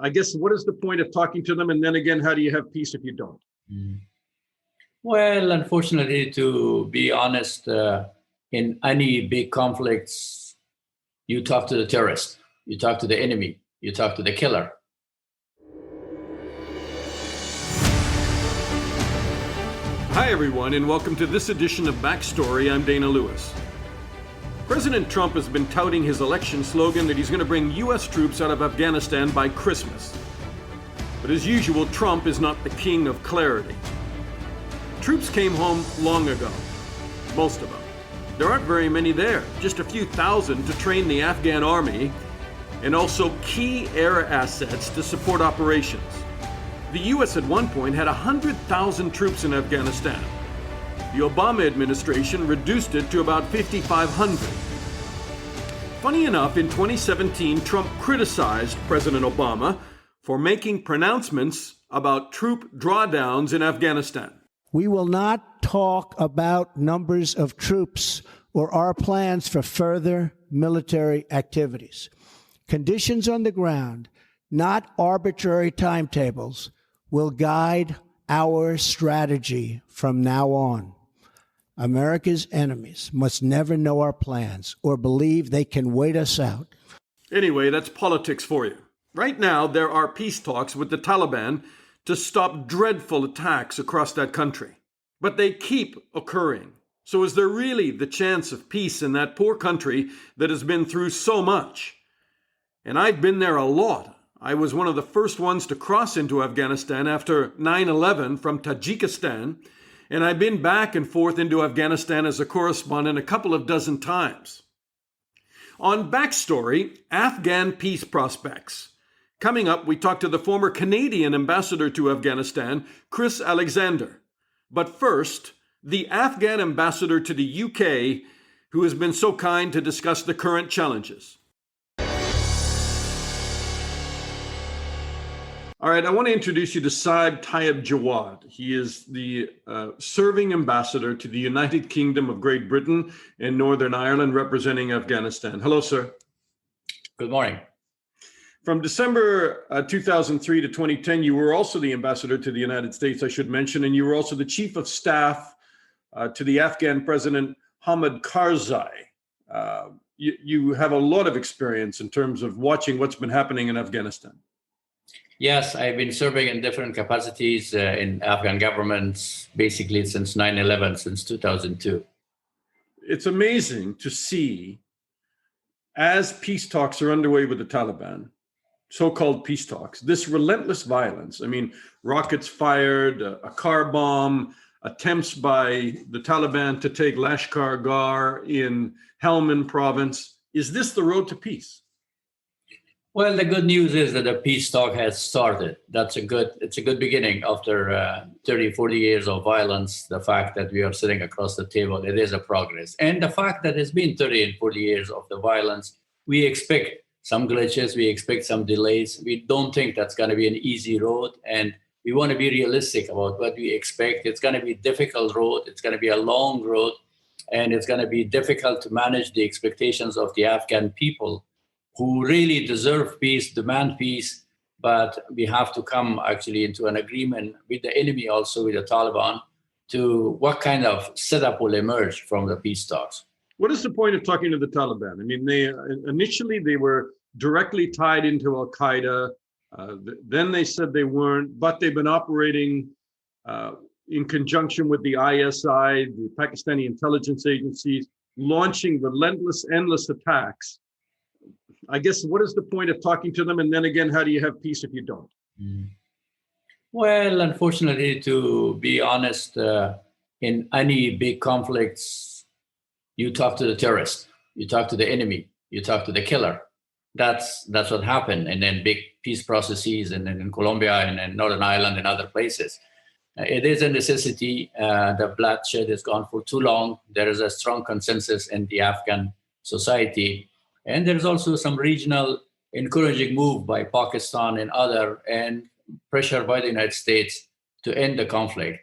I guess, what is the point of talking to them? And then again, how do you have peace if you don't? Well, unfortunately, to be honest, in any big conflicts, you talk to the terrorist, you talk to the enemy, you talk to the killer. Hi, everyone, and welcome to this edition of Backstory. I'm Dana Lewis. President Trump has been touting his election slogan that he's going to bring U.S. troops out of Afghanistan by Christmas. But as usual, Trump is not the king of clarity. Troops came home long ago, most of them. There aren't very many there, just a few thousand to train the Afghan army and also key air assets to support operations. The U.S. at one point had 100,000 troops in Afghanistan. The Obama administration reduced it to about 5,500. Funny enough, in 2017, Trump criticized President Obama for making pronouncements about troop drawdowns in Afghanistan. We will not talk about numbers of troops or our plans for further military activities. Conditions on the ground, not arbitrary timetables, will guide our strategy from now on. America's enemies must never know our plans or believe they can wait us out. Anyway, that's politics for you. Right now, there are peace talks with the Taliban to stop dreadful attacks across that country. But they keep occurring. So is there really the chance of peace in that poor country that has been through so much? And I've been there a lot. I was one of the first ones to cross into Afghanistan after 9/11 from Tajikistan, and I've been back and forth into Afghanistan as a correspondent a couple of dozen times. On Backstory, Afghan peace prospects. Coming up, we talk to the former Canadian ambassador to Afghanistan, Chris Alexander. But first, the Afghan ambassador to the UK, who has been so kind to discuss the current challenges. All right, I want to introduce you to Said Tayeb Jawad. He is the serving ambassador to the United Kingdom of Great Britain and Northern Ireland, representing Afghanistan. Hello, sir. Good morning. From December 2003 to 2010, you were also the ambassador to the United States, I should mention, and you were also the chief of staff to the Afghan President Hamid Karzai. You have a lot of experience in terms of watching what's been happening in Afghanistan. Yes, I've been serving in different capacities in Afghan governments, basically since 9/11, since 2002. It's amazing to see, as peace talks are underway with the Taliban, so-called peace talks, this relentless violence. I mean, rockets fired, a car bomb, attempts by the Taliban to take Lashkar Gah in Helmand province. Is this the road to peace? Well, the good news is that the peace talk has started. It's a good beginning after 30, 40 years of violence. The fact that we are sitting across the table, it is a progress. And the fact that it's been 30 and 40 years of the violence, we expect some glitches, we expect some delays. We don't think that's going to be an easy road. And we want to be realistic about what we expect. It's going to be a difficult road. It's going to be a long road. And it's going to be difficult to manage the expectations of the Afghan people, who really deserve peace, demand peace, but we have to come actually into an agreement with the enemy, also with the Taliban, to what kind of setup will emerge from the peace talks. What is the point of talking to the Taliban? I mean, initially they were directly tied into Al-Qaeda. Then they said they weren't, but they've been operating in conjunction with the ISI, the Pakistani intelligence agencies, launching relentless, endless attacks. I guess, what is the point of talking to them? And then again, how do you have peace if you don't? Well, unfortunately, to be honest, in any big conflicts, you talk to the terrorist, you talk to the enemy, you talk to the killer. That's what happened. And then big peace processes and then in Colombia and in Northern Ireland and other places. It is a necessity. The bloodshed has gone for too long. There is a strong consensus in the Afghan society. And there's also some regional encouraging move by Pakistan and other, and pressure by the United States to end the conflict.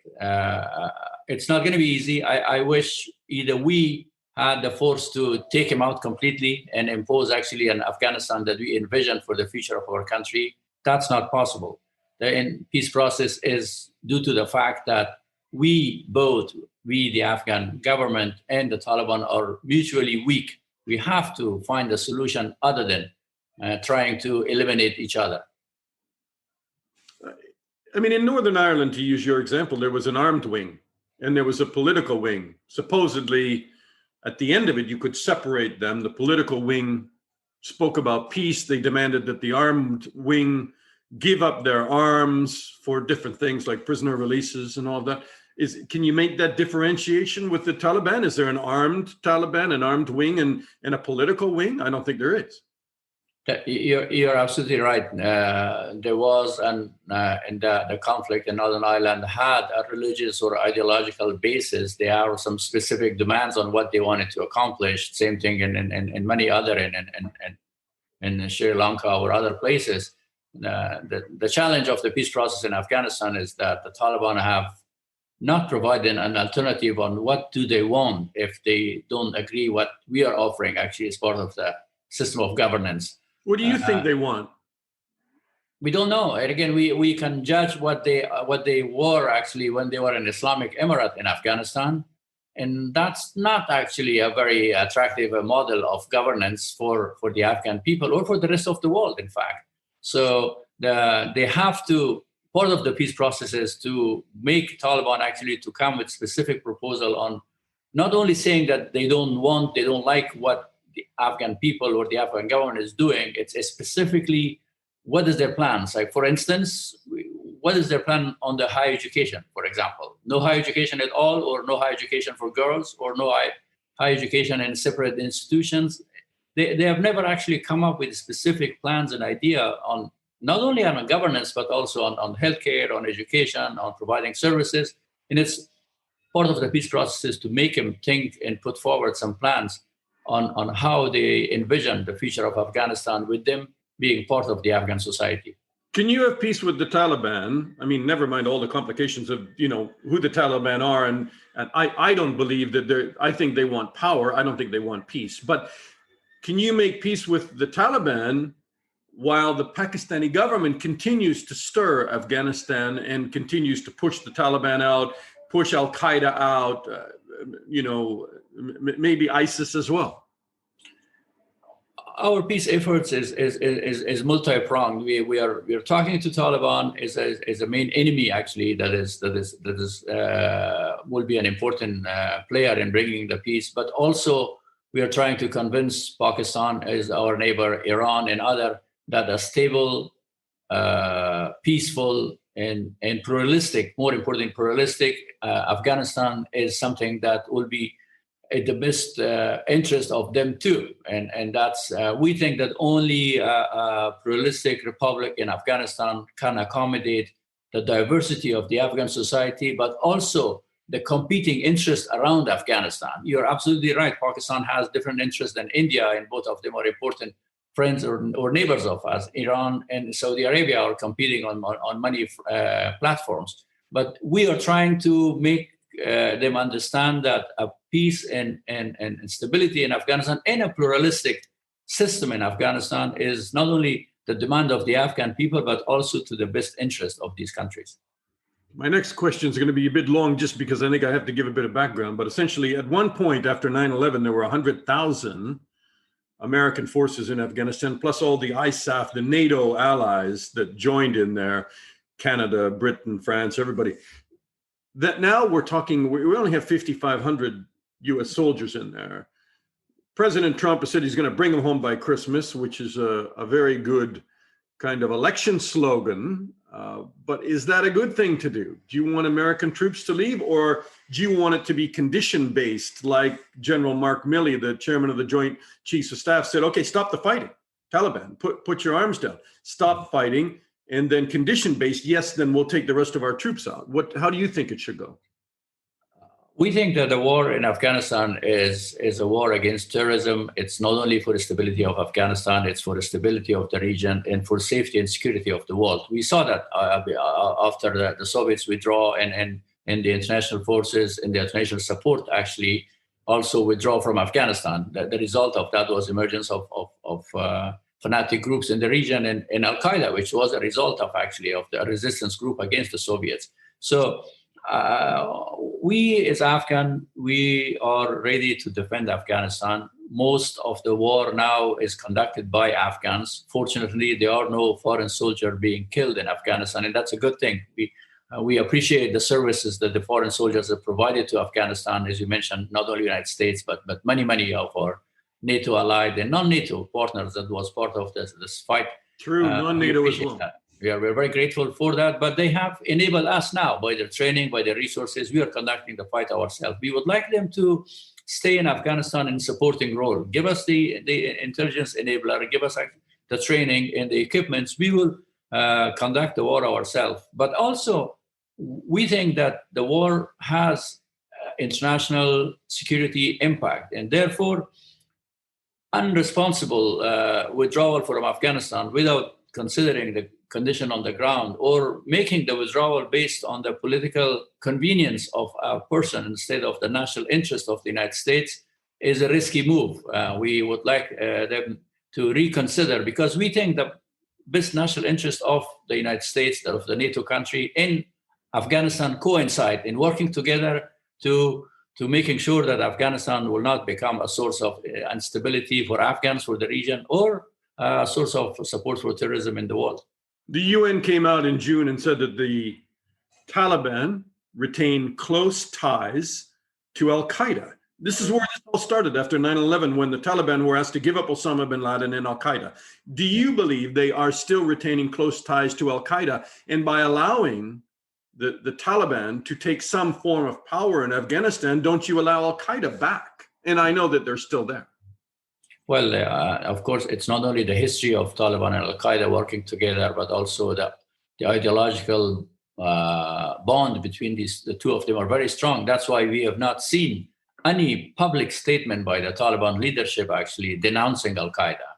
It's not going to be easy. I wish either we had the force to take him out completely and impose actually an Afghanistan that we envision for the future of our country, that's not possible. The peace process is due to the fact that we, the Afghan government and the Taliban, are mutually weak. We have to find a solution other than trying to eliminate each other. I mean, in Northern Ireland, to use your example, there was an armed wing and there was a political wing. Supposedly, at the end of it, you could separate them. The political wing spoke about peace. They demanded that the armed wing give up their arms for different things like prisoner releases and all of that. Can you make that differentiation with the Taliban? Is there an armed Taliban, an armed wing, and a political wing? I don't think there is. You're absolutely right. There was, and the conflict in Northern Ireland had a religious or ideological basis. There are some specific demands on what they wanted to accomplish. Same thing in many other, in Sri Lanka or other places. The challenge of the peace process in Afghanistan is that the Taliban have not provided an alternative on what do they want if they don't agree what we are offering actually as part of the system of governance. What do you think they want? We don't know. And again, we can judge what they were actually when they were an Islamic Emirate in Afghanistan. And that's not actually a very attractive model of governance for the Afghan people or for the rest of the world, in fact. So they have to, part of the peace process is to make Taliban actually to come with specific proposal on not only saying that they don't like what the Afghan people or the Afghan government is doing, it's specifically what is their plans. Like, for instance, what is their plan on the higher education, for example? No higher education at all, or no higher education for girls, or no higher education in separate institutions. They have never actually come up with specific plans and idea on not only on governance, but also on healthcare, on education, on providing services. And it's part of the peace process is to make them think and put forward some plans on how they envision the future of Afghanistan with them being part of the Afghan society. Can you have peace with the Taliban? I mean, never mind all the complications of, who the Taliban are. And I don't believe that I think they want power. I don't think they want peace. But can you make peace with the Taliban while the Pakistani government continues to stir Afghanistan and continues to push the Taliban out, push Al-Qaeda out, maybe ISIS as well? Our peace efforts is multi-pronged. We are talking to Taliban is a main enemy actually that will be an important player in bringing the peace. But also we are trying to convince Pakistan as our neighbor, Iran and other, that a stable, peaceful and pluralistic, more important pluralistic Afghanistan is something that will be at the best interest of them too. And that's, we think that only a pluralistic republic in Afghanistan can accommodate the diversity of the Afghan society, but also the competing interests around Afghanistan. You're absolutely right. Pakistan has different interests than India, and both of them are important friends or neighbors of us. Iran and Saudi Arabia are competing on many platforms. But we are trying to make them understand that a peace and stability in Afghanistan and a pluralistic system in Afghanistan is not only the demand of the Afghan people, but also to the best interest of these countries. My next question is going to be a bit long just because I think I have to give a bit of background. But essentially, at one point after 9/11, there were 100,000 American forces in Afghanistan, plus all the ISAF, the NATO allies that joined in there, Canada, Britain, France, everybody. That now we're talking, we only have 5,500 US soldiers in there. President Trump has said he's going to bring them home by Christmas, which is a very good kind of election slogan. But is that a good thing to do? Do you want American troops to leave, or do you want it to be condition-based, like General Mark Milley, the chairman of the Joint Chiefs of Staff, said, okay, stop the fighting. Taliban, put your arms down, stop fighting, and then condition-based, yes, then we'll take the rest of our troops out. How do you think it should go? We think that the war in Afghanistan is a war against terrorism. It's not only for the stability of Afghanistan, it's for the stability of the region and for safety and security of the world. We saw that after the Soviets withdraw and the international forces and the international support actually also withdraw from Afghanistan. The result of that was emergence of fanatic groups in the region, and Al-Qaeda, which was a result of the resistance group against the Soviets. So we as Afghan, we are ready to defend Afghanistan. Most of the war now is conducted by Afghans. Fortunately, there are no foreign soldiers being killed in Afghanistan, and that's a good thing. We appreciate the services that the foreign soldiers have provided to Afghanistan, as you mentioned, not only the United States, but many of our NATO allied and non-NATO partners that was part of this fight. True, non-NATO as well. We're very grateful for that, but they have enabled us now by their training, by their resources. We are conducting the fight ourselves. We would like them to stay in Afghanistan in supporting role. Give us the intelligence enabler, give us the training and the equipments. We will conduct the war ourselves. But also, we think that the war has international security impact, and therefore, unresponsible withdrawal from Afghanistan without considering the condition on the ground, or making the withdrawal based on the political convenience of a person instead of the national interest of the United States, is a risky move. We would like them to reconsider, because we think the best national interest of the United States, of the NATO country in Afghanistan, coincide in working together to making sure that Afghanistan will not become a source of instability for Afghans, for the region, or a source of support for terrorism in the world. The UN came out in June and said that the Taliban retain close ties to Al-Qaeda. This is where this all started after 9/11, when the Taliban were asked to give up Osama bin Laden and Al-Qaeda. Do you believe they are still retaining close ties to Al-Qaeda? And by allowing the Taliban to take some form of power in Afghanistan, don't you allow Al-Qaeda back? And I know that they're still there. Well, of course, it's not only the history of Taliban and Al-Qaeda working together, but also the ideological bond between the two of them are very strong. That's why we have not seen any public statement by the Taliban leadership actually denouncing Al-Qaeda.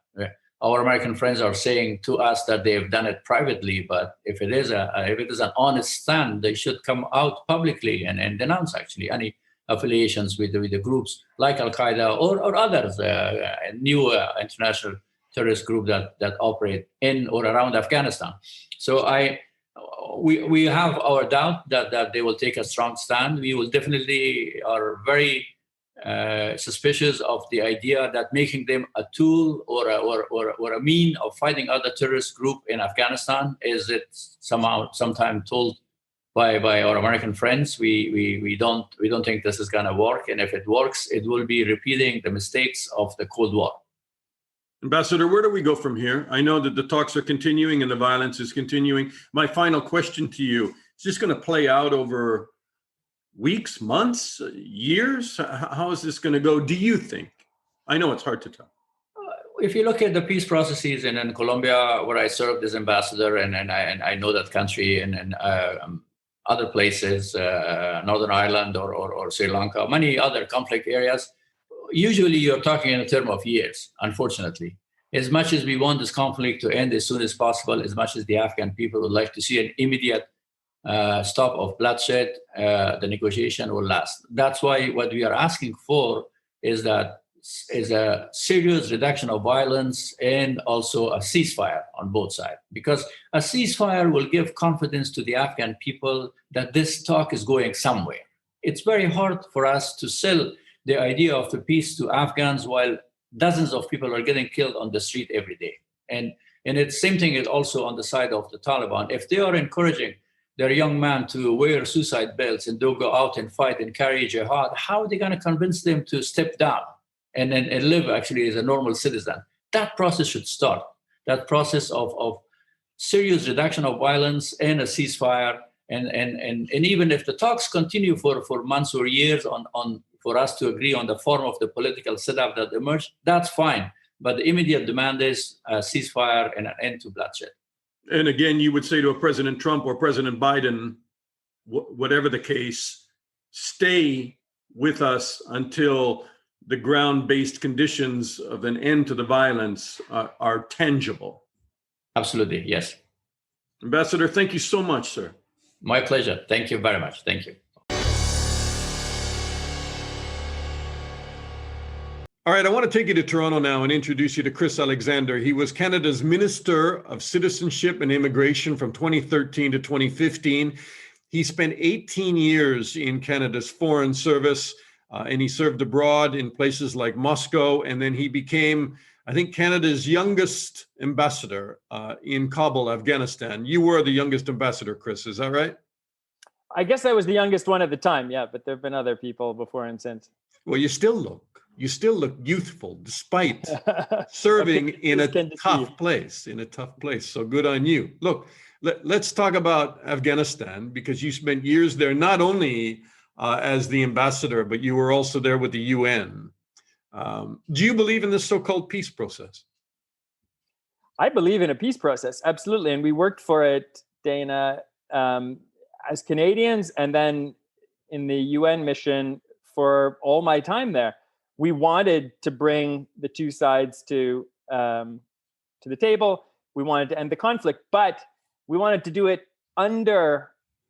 Our American friends are saying to us that they have done it privately, but if it is an honest stand, they should come out publicly and denounce actually any affiliations with the groups like Al-Qaeda or others, new international terrorist group that operate in or around Afghanistan. So we have our doubt that they will take a strong stand. We will definitely are very suspicious of the idea that making them a tool or a mean of fighting other terrorist group in Afghanistan, is it sometime told by our American friends. We don't think this is going to work, and if it works, it will be repeating the mistakes of the Cold War. Ambassador, where do we go from here? I know that the talks are continuing and the violence is continuing. My final question to you, is this going to play out over weeks, months, years? How is this going to go, do you think? I know it's hard to tell. If you look at the peace processes in Colombia, where I served as ambassador, and I know that country, and other places, Northern Ireland or Sri Lanka, many other conflict areas, usually you're talking in a term of years, unfortunately. As much as we want this conflict to end as soon as possible, as much as the Afghan people would like to see an immediate stop of bloodshed, the negotiation will last. That's why what we are asking for is a serious reduction of violence and also a ceasefire on both sides. Because a ceasefire will give confidence to the Afghan people that this talk is going somewhere. It's very hard for us to sell the idea of the peace to Afghans while dozens of people are getting killed on the street every day. And it's same thing is also on the side of the Taliban. If they are encouraging their young men to wear suicide belts and don't go out and fight and carry jihad, how are they going to convince them to step down and live actually as a normal citizen? That process should start. That process of serious reduction of violence and a ceasefire. And even if the talks continue for months or years on for us to agree on the form of the political setup that emerged, that's fine. But the immediate demand is a ceasefire and an end to bloodshed. And again, you would say to a President Trump or President Biden, whatever the case, stay with us until the ground-based conditions of an end to the violence are tangible. Absolutely, yes. Ambassador, thank you so much, sir. My pleasure. Thank you very much. Thank you. All right, I want to take you to Toronto now and introduce you to Chris Alexander. He was Canada's Minister of Citizenship and Immigration from 2013 to 2015. He spent 18 years in Canada's Foreign Service, and he served abroad in places like Moscow. And then he became, I think, Canada's youngest ambassador in Kabul, Afghanistan. You were the youngest ambassador, Chris, is that right? I guess I was the youngest one at the time, yeah, but there have been other people before and since. Well, you still look youthful despite serving in a tough place, So good on you. Look, let's talk about Afghanistan, because you spent years there, not only as the ambassador, but you were also there with the UN. Do you believe in this so-called peace process? I believe in a peace process, absolutely. And we worked for it, Dana, as Canadians, and then in the UN mission for all my time there. We wanted to bring the two sides to the table. We wanted to end the conflict, but we wanted to do it under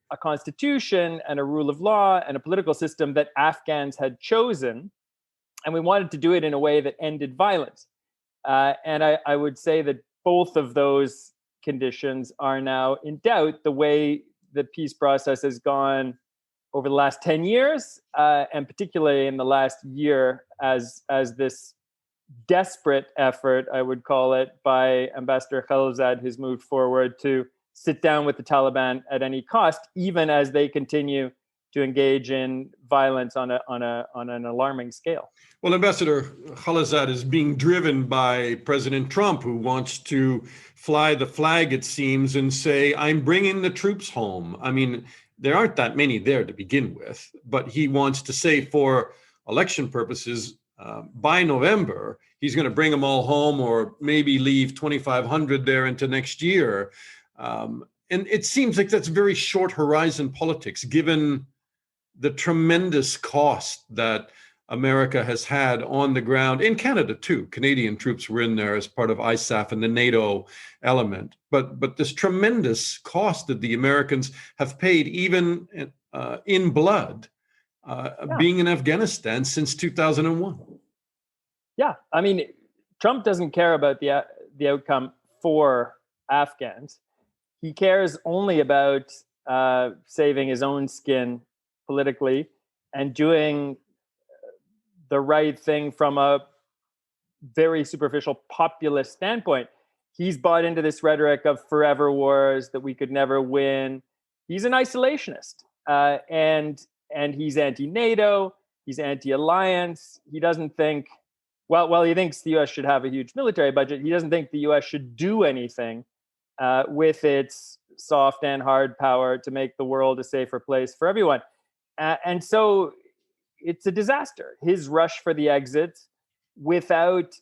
a constitution and a rule of law and a political system that Afghans had chosen. And we wanted to do it in a way that ended violence. And I would say that both of those conditions are now in doubt. The way the peace process has gone over the last 10 years, and particularly in the last year, as this desperate effort, I would call it, by Ambassador Khalilzad, who's moved forward to sit down with the Taliban at any cost, even as they continue to engage in violence on an alarming scale. Well, Ambassador Khalilzad is being driven by President Trump, who wants to fly the flag, it seems, and say, I'm bringing the troops home. I mean, there aren't that many there to begin with, but he wants to say for election purposes, by November, he's going to bring them all home, or maybe leave 2,500 there into next year. And it seems like that's very short horizon politics, given the tremendous cost that America has had on the ground, in Canada too. Canadian troops were in there as part of ISAF and the NATO element. But this tremendous cost that the Americans have paid, even in blood, being in Afghanistan since 2001. Yeah, I mean, Trump doesn't care about the outcome for Afghans. He cares only about saving his own skin politically and doing the right thing from a very superficial populist standpoint. He's bought into this rhetoric of forever wars, that we could never win. He's an isolationist, and he's anti-NATO. He's anti-alliance. He doesn't think, well, he thinks the U.S. should have a huge military budget. He doesn't think the U.S. should do anything with its soft and hard power to make the world a safer place for everyone. And so it's a disaster. His rush for the exit without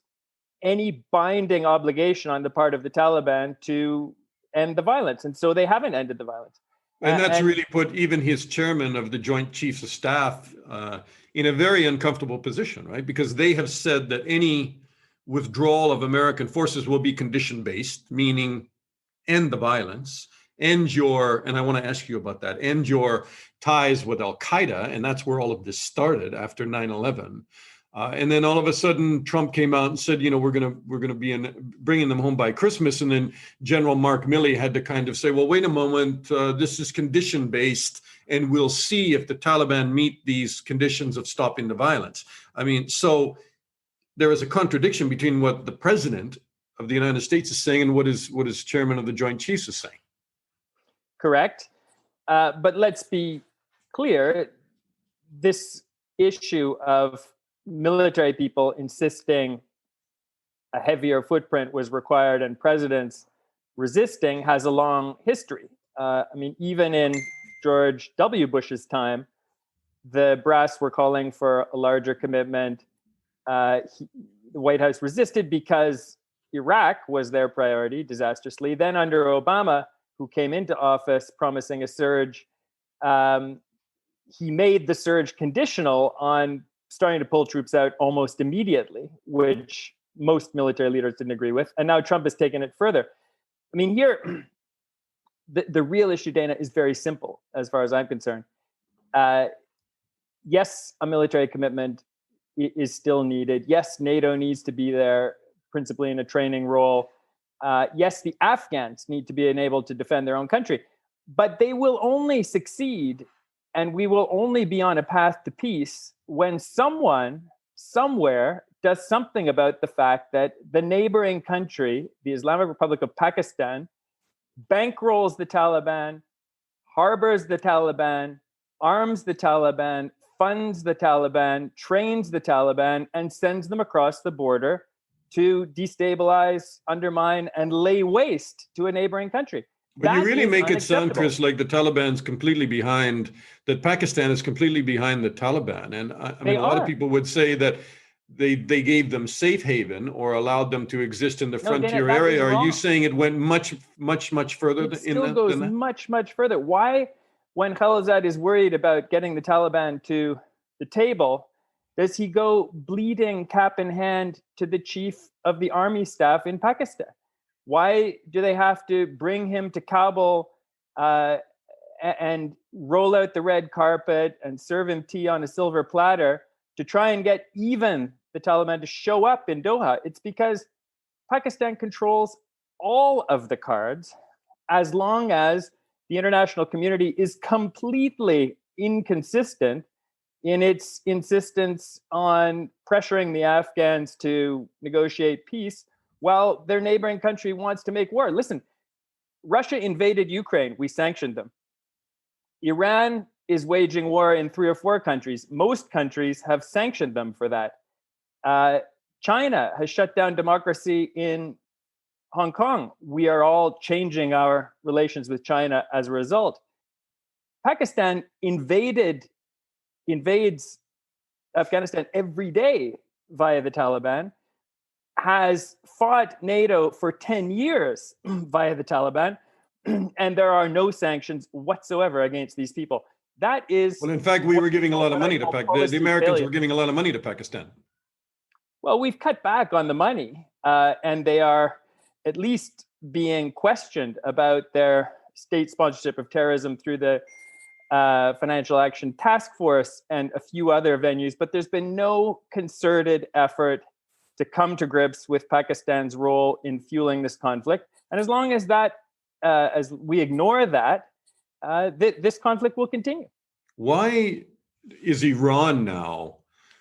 any binding obligation on the part of the Taliban to end the violence. And so they haven't ended the violence. And that's really put even his chairman of the Joint Chiefs of Staff in a very uncomfortable position, right? Because they have said that any withdrawal of American forces will be condition-based, meaning end the violence, and I want to ask you about that, end your ties with Al-Qaeda, and that's where all of this started after 9/11. And then all of a sudden, Trump came out and said, we're going to be bringing them home by Christmas. And then General Mark Milley had to kind of say, well, wait a moment, this is condition based, and we'll see if the Taliban meet these conditions of stopping the violence. I mean, so there is a contradiction between what the president of the United States is saying and what his chairman of the Joint Chiefs is saying. Correct. But let's be clear, this issue of military people insisting a heavier footprint was required and presidents resisting has a long history. I mean, even in George W. Bush's time, the brass were calling for a larger commitment. The White House resisted because Iraq was their priority, disastrously. Then under Obama, who came into office promising a surge, he made the surge conditional on starting to pull troops out almost immediately, which most military leaders didn't agree with. And now Trump has taken it further. I mean, here, the real issue, Dana, is very simple as far as I'm concerned. Yes, a military commitment is still needed. Yes, NATO needs to be there, principally in a training role. Yes, the Afghans need to be enabled to defend their own country, but they will only succeed and we will only be on a path to peace when someone, somewhere, does something about the fact that the neighboring country, the Islamic Republic of Pakistan, bankrolls the Taliban, harbors the Taliban, arms the Taliban, funds the Taliban, trains the Taliban, and sends them across the border to destabilize, undermine, and lay waste to a neighboring country. But you really make it sound, Chris, like the Taliban's completely behind, that Pakistan is completely behind the Taliban. And I mean, a lot of people would say that they gave them safe haven or allowed them to exist in the frontier area. Are you saying it went much further? It still goes much further. Why, when Khalilzad is worried about getting the Taliban to the table, does he go bleeding cap in hand to the chief of the army staff in Pakistan? Why do they have to bring him to Kabul and roll out the red carpet and serve him tea on a silver platter to try and get even the Taliban to show up in Doha? It's because Pakistan controls all of the cards as long as the international community is completely inconsistent in its insistence on pressuring the Afghans to negotiate peace while their neighboring country wants to make war. Listen, Russia invaded Ukraine. We sanctioned them. Iran is waging war in 3 or 4 countries. Most countries have sanctioned them for that. China has shut down democracy in Hong Kong. We are all changing our relations with China as a result. Pakistan invades Afghanistan every day via the Taliban, has fought NATO for 10 years via the Taliban, and there are no sanctions whatsoever against these people. That is... Well, in fact, we were giving a lot of money to Pakistan. The Americans were giving a lot of money to Pakistan. Well, we've cut back on the money, and they are at least being questioned about their state sponsorship of terrorism through the Financial Action Task Force and a few other venues, but there's been no concerted effort to come to grips with Pakistan's role in fueling this conflict. And as long as as we ignore that, this conflict will continue. Why is Iran now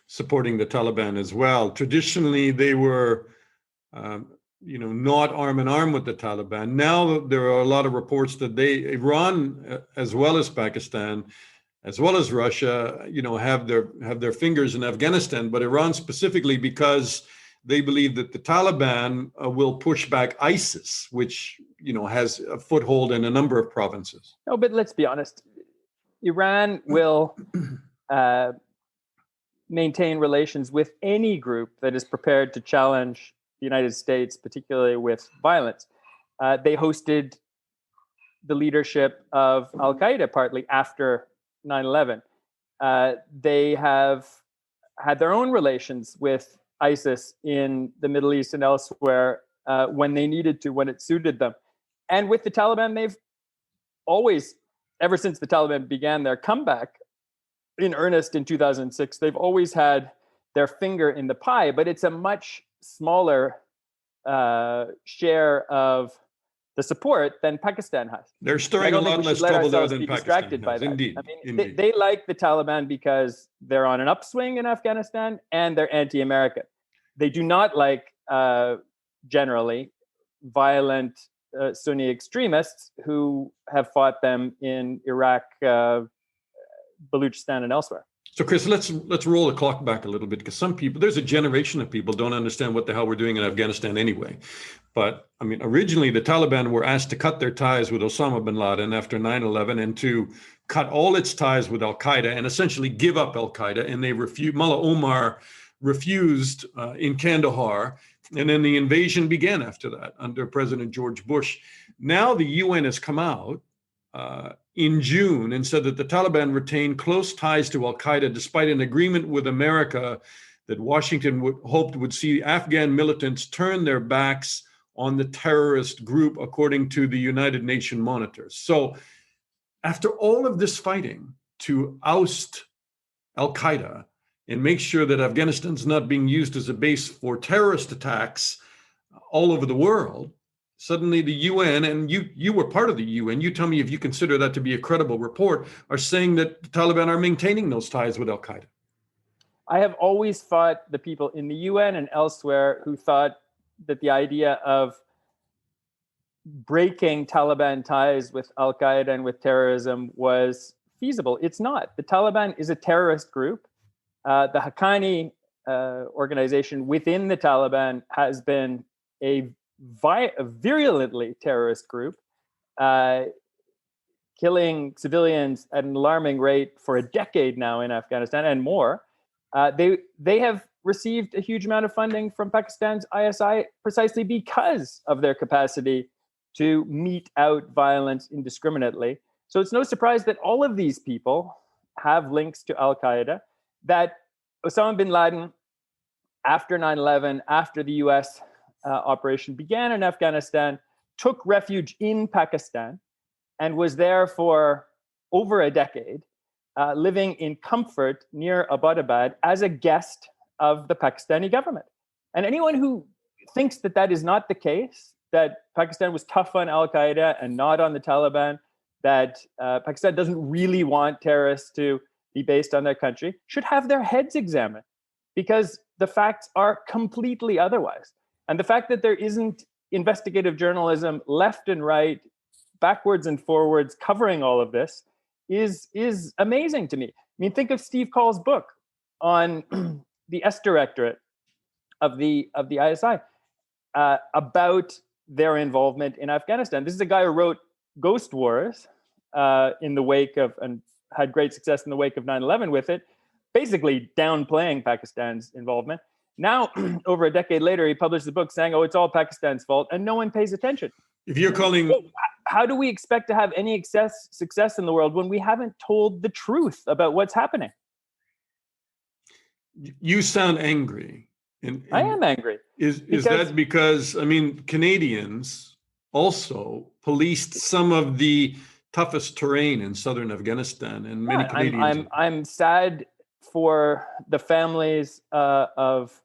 supporting the Taliban as well? Traditionally, they were, not arm in arm with the Taliban. Now there are a lot of reports that Iran, as well as Pakistan, as well as Russia, have their fingers in Afghanistan, but Iran specifically because they believe that the Taliban will push back ISIS, which has a foothold in a number of provinces. No, but let's be honest. Iran will maintain relations with any group that is prepared to challenge the United States, particularly with violence. They hosted the leadership of Al-Qaeda partly after 9/11. They have had their own relations with ISIS in the Middle East and elsewhere when they needed to, when it suited them. And with the Taliban, they've always, ever since the Taliban began their comeback in earnest in 2006, they've always had their finger in the pie, but it's a much smaller share of the support than Pakistan has. They're stirring a lot less trouble there than Pakistan has. Indeed. I mean, they like the Taliban because they're on an upswing in Afghanistan and they're anti-American. They do not like, generally, violent Sunni extremists who have fought them in Iraq, Baluchistan, and elsewhere. So, Chris, let's roll the clock back a little bit, because there's a generation of people don't understand what the hell we're doing in Afghanistan anyway. But I mean, originally the Taliban were asked to cut their ties with Osama bin Laden after 9/11 and to cut all its ties with Al-Qaeda and essentially give up Al-Qaeda. And they refused. Mullah Omar refused in Kandahar. And then the invasion began after that under President George Bush. Now the UN has come out in June and said that the Taliban retained close ties to Al-Qaeda despite an agreement with America that Washington hoped would see Afghan militants turn their backs on the terrorist group, according to the United Nations monitors. So after all of this fighting to oust Al-Qaeda and make sure that Afghanistan's not being used as a base for terrorist attacks all over the world, suddenly the UN, and you were part of the UN, you tell me if you consider that to be a credible report, are saying that the Taliban are maintaining those ties with al-Qaeda. I have always fought the people in the UN and elsewhere who thought that the idea of breaking Taliban ties with al-Qaeda and with terrorism was feasible. It's not. The Taliban is a terrorist group. The Haqqani organization within the Taliban has been a virulently terrorist group, killing civilians at an alarming rate for a decade now in Afghanistan and more. They have received a huge amount of funding from Pakistan's ISI precisely because of their capacity to mete out violence indiscriminately. So it's no surprise that all of these people have links to al-Qaeda, that Osama bin Laden, after 9/11, after the US operation began in Afghanistan, took refuge in Pakistan and was there for over a decade, living in comfort near Abbottabad as a guest of the Pakistani government. And anyone who thinks that that is not the case, that Pakistan was tough on al-Qaeda and not on the Taliban, that Pakistan doesn't really want terrorists to be based on their country, should have their heads examined, because the facts are completely otherwise. And the fact that there isn't investigative journalism left and right, backwards and forwards, covering all of this is amazing to me. I mean, think of Steve Call's book on the S Directorate of the ISI about their involvement in Afghanistan. This is a guy who wrote Ghost Wars in the wake of, and had great success in the wake of 9/11 with it, basically downplaying Pakistan's involvement. Now, over a decade later, he published a book saying, oh, it's all Pakistan's fault, and no one pays attention. If you're calling... So how do we expect to have any success in the world when we haven't told the truth about what's happening? You sound angry. And I am angry. Is that because, I mean, Canadians also policed some of the toughest terrain in southern Afghanistan, and many Canadians... I'm sad for the families of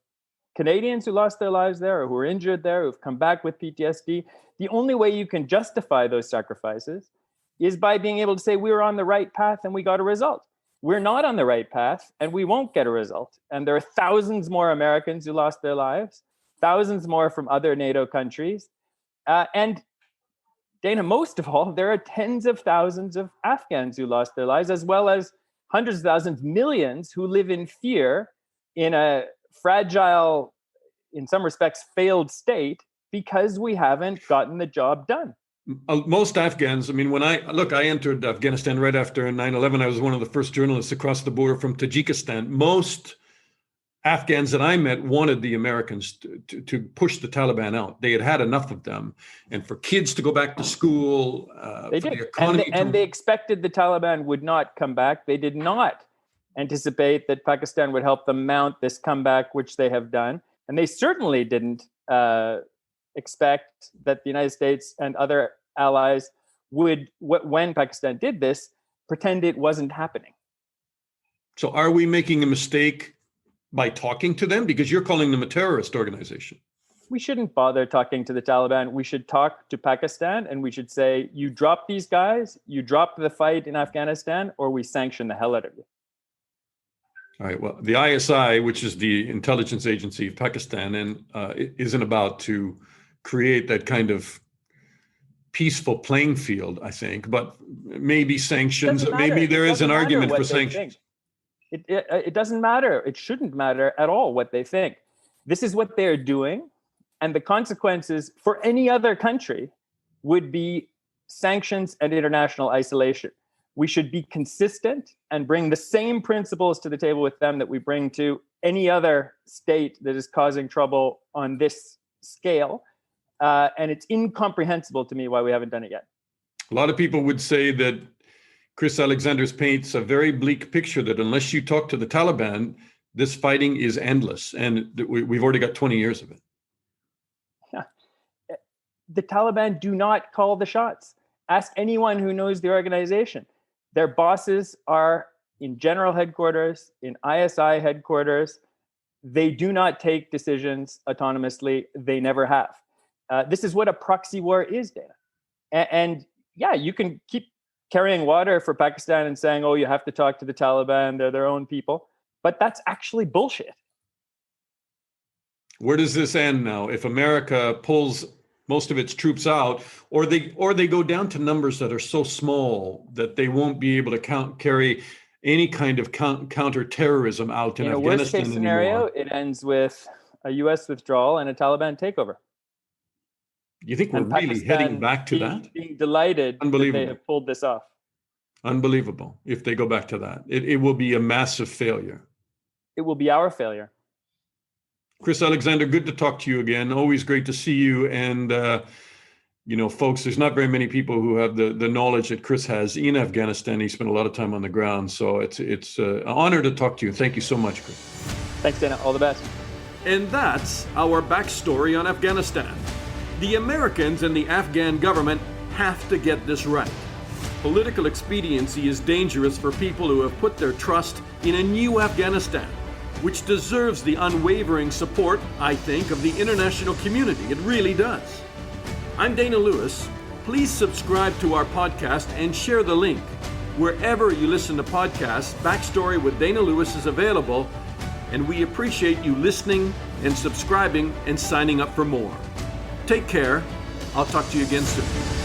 Canadians who lost their lives there or who were injured there, who've come back with PTSD. The only way you can justify those sacrifices is by being able to say we were on the right path and we got a result. We're not on the right path and we won't get a result. And there are thousands more Americans who lost their lives, thousands more from other NATO countries. And Dana, most of all, there are tens of thousands of Afghans who lost their lives, as well as hundreds of thousands, millions who live in fear in a fragile, in some respects, failed state because we haven't gotten the job done. Most Afghans, I mean, when I entered Afghanistan right after 9/11. I was one of the first journalists across the border from Tajikistan. Most Afghans that I met wanted the Americans to push the Taliban out. They had had enough of them. And for kids to go back to school, they did. And they expected the Taliban would not come back. They did not anticipate that Pakistan would help them mount this comeback, which they have done. And they certainly didn't expect that the United States and other allies would, when Pakistan did this, pretend it wasn't happening. So are we making a mistake by talking to them? Because you're calling them a terrorist organization. We shouldn't bother talking to the Taliban. We should talk to Pakistan and we should say, you drop these guys, you drop the fight in Afghanistan, or we sanction the hell out of you. All right. Well, the ISI, which is the intelligence agency of Pakistan, and isn't about to create that kind of peaceful playing field, I think, but maybe sanctions, maybe there is an argument for sanctions. It doesn't matter. It shouldn't matter at all what they think. This is what they're doing. And the consequences for any other country would be sanctions and international isolation. We should be consistent and bring the same principles to the table with them that we bring to any other state that is causing trouble on this scale. And it's incomprehensible to me why we haven't done it yet. A lot of people would say that Chris Alexander paints a very bleak picture that unless you talk to the Taliban, this fighting is endless. And we've already got 20 years of it. Yeah. The Taliban do not call the shots. Ask anyone who knows the organization. Their bosses are in general headquarters, in ISI headquarters. They do not take decisions autonomously. They never have. This is what a proxy war is, Dana. And yeah, you can keep carrying water for Pakistan and saying, oh, you have to talk to the Taliban, they're their own people. But that's actually bullshit. Where does this end now? If America pulls most of its troops out, or they go down to numbers that are so small that they won't be able to carry any kind of counter-terrorism out in Afghanistan worst case scenario, anymore. It ends with a U.S. withdrawal and a Taliban takeover. You think we're really heading back to that? Being delighted that they have pulled this off. Unbelievable. If they go back to that, it will be a massive failure. It will be our failure. Chris Alexander, good to talk to you again. Always great to see you. And, folks, there's not very many people who have the knowledge that Chris has in Afghanistan. He spent a lot of time on the ground. So it's an honor to talk to you. Thank you so much, Chris. Thanks, Dana. All the best. And that's our backstory on Afghanistan. The Americans and the Afghan government have to get this right. Political expediency is dangerous for people who have put their trust in a new Afghanistan, which deserves the unwavering support, I think, of the international community. It really does. I'm Dana Lewis. Please subscribe to our podcast and share the link. Wherever you listen to podcasts, Backstory with Dana Lewis is available, and we appreciate you listening and subscribing and signing up for more. Take care. I'll talk to you again soon.